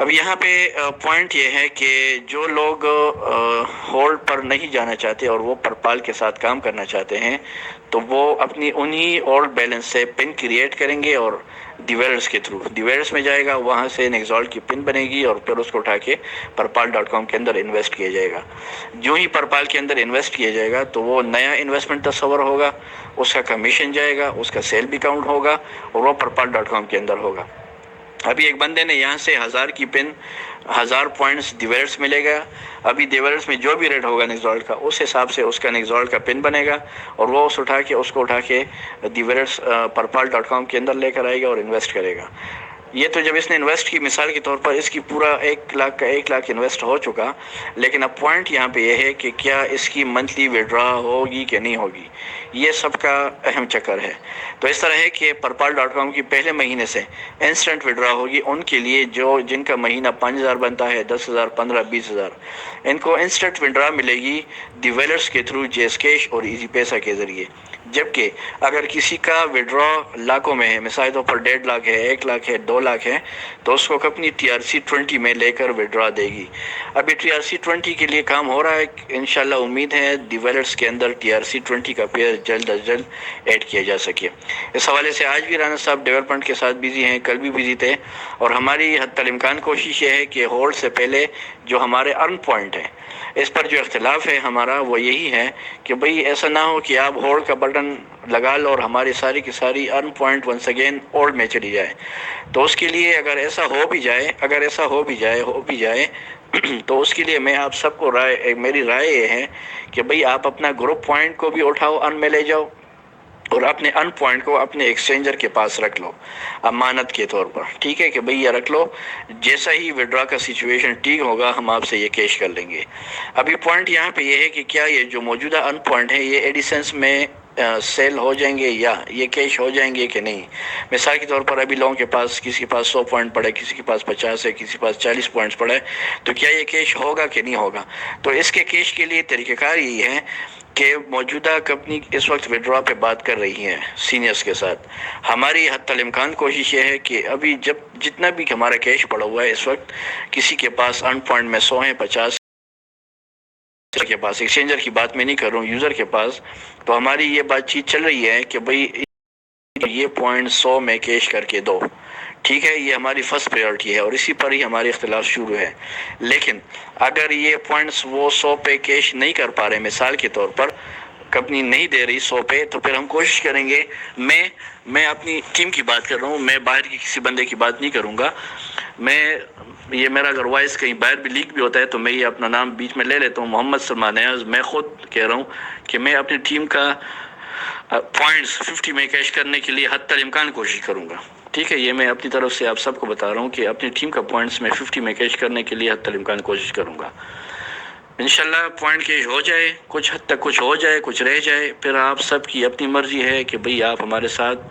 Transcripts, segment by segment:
اب یہاں پہ پوائنٹ یہ ہے کہ جو لوگ ہولڈ پر نہیں جانا چاہتے اور وہ پرپال کے ساتھ کام کرنا چاہتے ہیں تو وہ اپنی انہی اولڈ بیلنس سے پن کریٹ کریں گے اور ڈیویلرس کے تھرو ڈیویلرس میں جائے گا، وہاں سے نیکزالٹ کی پن بنے گی اور پھر اس کو اٹھا کے perpal.com کے اندر انویسٹ کیا جائے گا۔ جو ہی پرپال کے اندر انویسٹ کیا جائے گا تو وہ نیا انویسٹمنٹ تصور ہوگا، اس کا کمیشن جائے گا، اس کا سیل بھی کاؤنٹ ہوگا اور وہ perpal.com کے اندر ہوگا۔ ابھی ایک بندے نے یہاں سے 1000 کی پن 1000 پوائنٹس ڈیویلرس ملے گا، ابھی ڈیویلرس میں جو بھی ریٹ ہوگا نیکزالٹ کا اس حساب سے اس کا نیکزالٹ کا پن بنے گا اور وہ اس کو اٹھا کے ڈیویلرس perpal.com کے اندر لے کر آئے گا اور انویسٹ کرے گا۔ یہ تو جب اس نے انویسٹ کی، مثال کے طور پر اس کی پورا 1 لاکھ کا 1 لاکھ انویسٹ ہو چکا، لیکن اب پوائنٹ یہاں پہ یہ ہے کہ کیا اس کی منتھلی وڈرا ہوگی کہ نہیں ہوگی، یہ سب کا اہم چکر ہے۔ تو اس طرح ہے کہ perpal.com کی پہلے مہینے سے انسٹنٹ وڈرا ہوگی ان کے لیے جن کا مہینہ 5000 بنتا ہے، 10,000، 15,000، 20,000، ان کو انسٹنٹ وڈرا ملے گی ڈیویلرس کے تھرو، جیس کیش اور ایزی پیسہ کے ذریعے۔ جبکہ اگر کسی کا وڈرا لاکھوں میں ہے، مثال طور پر 1.5 لاکھ ہے، 1 لاکھ ہے، 2 لاکھ ہے، تو اس کو اپنی TRC20 میں لے کر وڈرا دے گی۔ ابھی TRC20 کے لیے کام ہو رہا ہے، انشاءاللہ امید ہے ڈیویلرس کے اندر TRC20 کا پیئر جلد از جلد ایڈ کیا جا سکے۔ اس حوالے سے آج بھی رانا صاحب ڈیولپمنٹ کے ساتھ بیزی ہیں، کل بھی بیزی تھے، اور ہماری حتی الامکان کوشش یہ ہے کہ ہولڈ سے پہلے جو ہمارے ارن پوائنٹ ہیں، اس پر جو اختلاف ہے ہمارا وہ یہی ہے کہ بھئی ایسا نہ ہو کہ آپ ہولڈ کا بٹن لگا لو اور ہماری ساری کی ساری ارن پوائنٹ ونس اگین ہولڈ میں چلی جائے۔ تو اس کے لیے اگر ایسا ہو بھی جائے تو اس کے لیے میں آپ سب کو میری رائے یہ ہے کہ بھئی آپ اپنا گروپ پوائنٹ کو بھی اٹھاؤ، ارن میں لے جاؤ، اور اپنے ان پوائنٹ کو اپنے ایکسچینجر کے پاس رکھ لو امانت کے طور پر، ٹھیک ہے کہ بھئی یہ رکھ لو، جیسا ہی وڈرا کا سچویشن ٹھیک ہوگا ہم آپ سے یہ کیش کر لیں گے۔ ابھی پوائنٹ یہاں پہ یہ ہے کہ کیا یہ جو موجودہ ان پوائنٹ ہے یہ ایڈیسنس میں سیل ہو جائیں گے یا یہ کیش ہو جائیں گے کہ نہیں۔ مثال کے طور پر ابھی لوگوں کے پاس، کسی کے پاس 100 پوائنٹ پڑے، کسی کے پاس 50 ہے، کسی کے پاس 40 پوائنٹس پڑے، تو کیا یہ کیش ہوگا کہ نہیں ہوگا۔ تو اس کے کیش کے لیے طریقہ کار یہی ہے کہ موجودہ کمپنی اس وقت وڈرا پہ بات کر رہی ہے سینئرز کے ساتھ۔ ہماری حتی الامکان کوشش یہ ہے کہ ابھی جتنا بھی ہمارا کیش پڑا ہوا ہے اس وقت، کسی کے پاس ارن پوائنٹ میں 100 ہیں، 50 کے پاس، ایکسچینجر کی بات میں نہیں کر رہا ہوں، یوزر کے پاس، تو ہماری یہ بات چیت چل رہی ہے کہ بھئی یہ پوائنٹ 100 میں کیش کر کے دو، ٹھیک ہے، یہ ہماری فرسٹ پریورٹی ہے اور اسی پر ہی ہماری اختلاف شروع ہے۔ لیکن اگر یہ پوائنٹس وہ 100 پہ کیش نہیں کر پا رہے، مثال کے طور پر کمپنی نہیں دے رہی 100 پہ، تو پھر ہم کوشش کریں گے، میں اپنی ٹیم کی بات کر رہا ہوں، میں باہر کی کسی بندے کی بات نہیں کروں گا، یہ میرا اگر وائس کہیں باہر بھی لیک بھی ہوتا ہے تو میں یہ اپنا نام بیچ میں لے لیتا ہوں، محمد سلمان نیاز، میں خود کہہ رہا ہوں کہ میں اپنی ٹیم کا پوائنٹس 50 میں کیش کرنے کے لیے حتی الامکان کوشش کروں گا، ٹھیک ہے، یہ میں اپنی طرف سے آپ سب کو بتا رہا ہوں کہ اپنی ٹیم کا پوائنٹس میں 50 میں کیش کرنے کے لیے حتی الامکان کوشش کروں گا۔ انشاءاللہ پوائنٹ کیش ہو جائے، کچھ حد تک کچھ ہو جائے، کچھ رہ جائے، پھر آپ سب کی اپنی مرضی ہے کہ بھئی آپ ہمارے ساتھ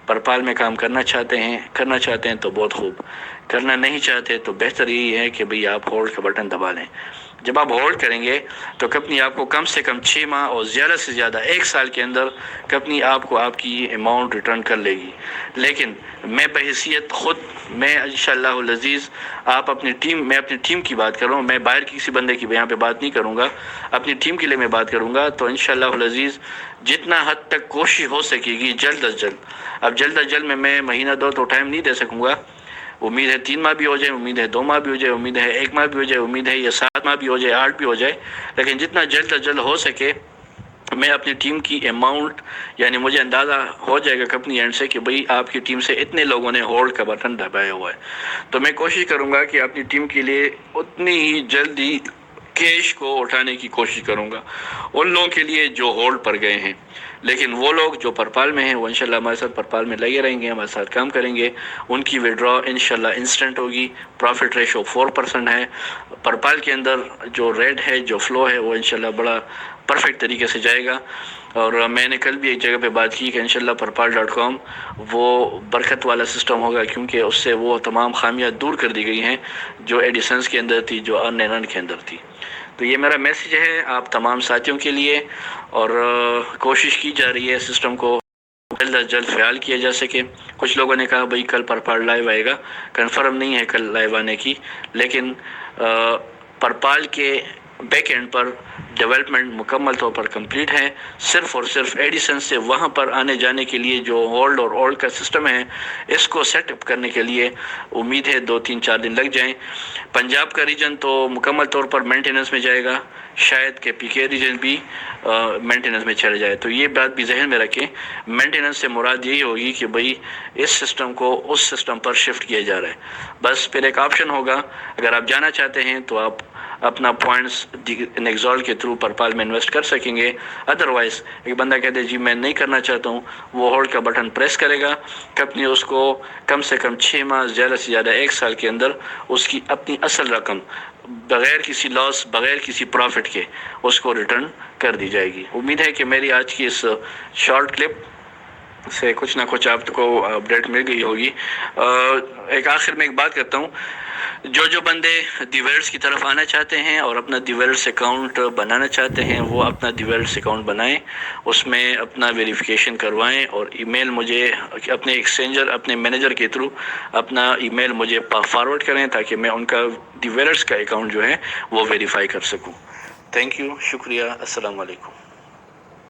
پرپال میں کام کرنا چاہتے ہیں تو بہت خوب، کرنا نہیں چاہتے تو بہتر یہی ہے کہ بھئی آپ ہولڈ کا بٹن دبا لیں۔ جب آپ ہولڈ کریں گے تو کمپنی آپ کو کم سے کم 6 ماہ اور زیادہ سے زیادہ 1 سال کے اندر کمپنی آپ کو آپ کی اماؤنٹ ریٹرن کر لے گی۔ لیکن میں بحیثیت خود، میں انشاءاللہ العزیز میں اپنی ٹیم کی بات کر رہا ہوں، میں باہر کی کسی بندے کی یہاں پہ بات نہیں کروں گا، اپنی ٹیم کے لیے میں بات کروں گا، تو انشاءاللہ العزیز جتنا حد تک کوشش ہو سکے گی جلد از جلد میں مہینہ 2 تو ٹائم نہیں دے سکوں گا، امید ہے 3 ماہ بھی ہو جائے، امید ہے 2 ماہ بھی ہو جائے، امید ہے 1 ماہ بھی ہو جائے، امید ہے یہ 7 ماہ بھی ہو جائے، 8 بھی ہو جائے، لیکن جتنا جلد از جلد ہو سکے میں اپنی ٹیم کی اماؤنٹ، یعنی مجھے اندازہ ہو جائے گا کمپنی اینڈ سے کہ بھئی آپ کی ٹیم سے اتنے لوگوں نے ہولڈ کا بٹن دبایا ہوا ہے، تو میں کوشش کروں گا کہ اپنی ٹیم کے لیے اتنی ہی جلدی کیش کو اٹھانے کی کوشش کروں گا ان لوگوں کے لیے جو ہولڈ پر گئے ہیں۔ لیکن وہ لوگ جو پرپال میں ہیں وہ انشاءاللہ ہمارے ساتھ پرپال میں لگے رہیں گے، ہمارے ساتھ کام کریں گے، ان کی وڈرا انشاءاللہ انسٹنٹ ہوگی، پروفٹ ریشو 4% ہے، پرپال کے اندر جو ریٹ ہے، جو فلو ہے، وہ انشاءاللہ بڑا پرفیکٹ طریقے سے جائے گا۔ اور میں نے کل بھی ایک جگہ پہ بات کی کہ انشاءاللہ perpal.com وہ برکت والا سسٹم ہوگا، کیونکہ اس سے وہ تمام خامیاں دور کر دی گئی ہیں جو ایڈیسنس کے اندر تھی، جو ارن اینڈ ارن کے اندر تھی۔ تو یہ میرا میسیج ہے آپ تمام ساتھیوں کے لیے، اور کوشش کی جا رہی ہے سسٹم کو جلد از جلد فعال کیا جا سکے۔ کچھ لوگوں نے کہا بھائی کل پرپال لائیو آئے گا، کنفرم نہیں ہے کل لائیو آنے کی، لیکن پرپال کے بیک اینڈ پر ڈیولپمنٹ مکمل طور پر کمپلیٹ ہے۔ صرف اور صرف ایڈیسن سے وہاں پر آنے جانے کے لیے جو ہولڈ اور ہولڈ کا سسٹم ہے، اس کو سیٹ اپ کرنے کے لیے امید ہے 2-3-4 دن لگ جائیں۔ پنجاب کا ریجن تو مکمل طور پر مینٹیننس میں جائے گا، شاید کہ پی کے ریجن بھی مینٹیننس میں چل جائے۔ تو یہ بات بھی ذہن میں رکھیں، مینٹیننس سے مراد یہی ہوگی کہ بھئی اس سسٹم کو اس سسٹم پر شفٹ کیا جا رہا ہے۔ بس پھر ایک آپشن ہوگا، اگر آپ جانا چاہتے ہیں تو آپ اپنا پوائنٹس نیکزال کے تھرو پرپال میں انویسٹ کر سکیں گے۔ ادروائز ایک بندہ کہتے ہیں جی میں نہیں کرنا چاہتا ہوں، وہ ہولڈ کا بٹن پریس کرے گا، کمپنی اس کو کم سے کم 6 ماہ زیادہ سے زیادہ 1 سال کے اندر اس کی اپنی اصل رقم بغیر کسی لاس، بغیر کسی پروفٹ کے اس کو ریٹرن کر دی جائے گی۔ امید ہے کہ میری آج کی اس شارٹ کلپ سے کچھ نہ کچھ آپ کو اپڈیٹ مل گئی ہوگی۔ ایک آخر میں ایک بات کرتا ہوں، جو بندے دی ویلڈس کی طرف آنا چاہتے ہیں اور اپنا دی ویلڈس اکاؤنٹ بنانا چاہتے ہیں، وہ اپنا دی ویلڈس اکاؤنٹ بنائیں، اس میں اپنا ویریفیکیشن کروائیں اور ای میل مجھے اپنے ایکسچینجر، اپنے مینیجر کے تھرو اپنا ای میل مجھے فارورڈ کریں تاکہ میں ان کا دی ویلڈس کا اکاؤنٹ جو ہے وہ ویریفائی کر سکوں۔ تھینک یو، شکریہ، السلام علیکم۔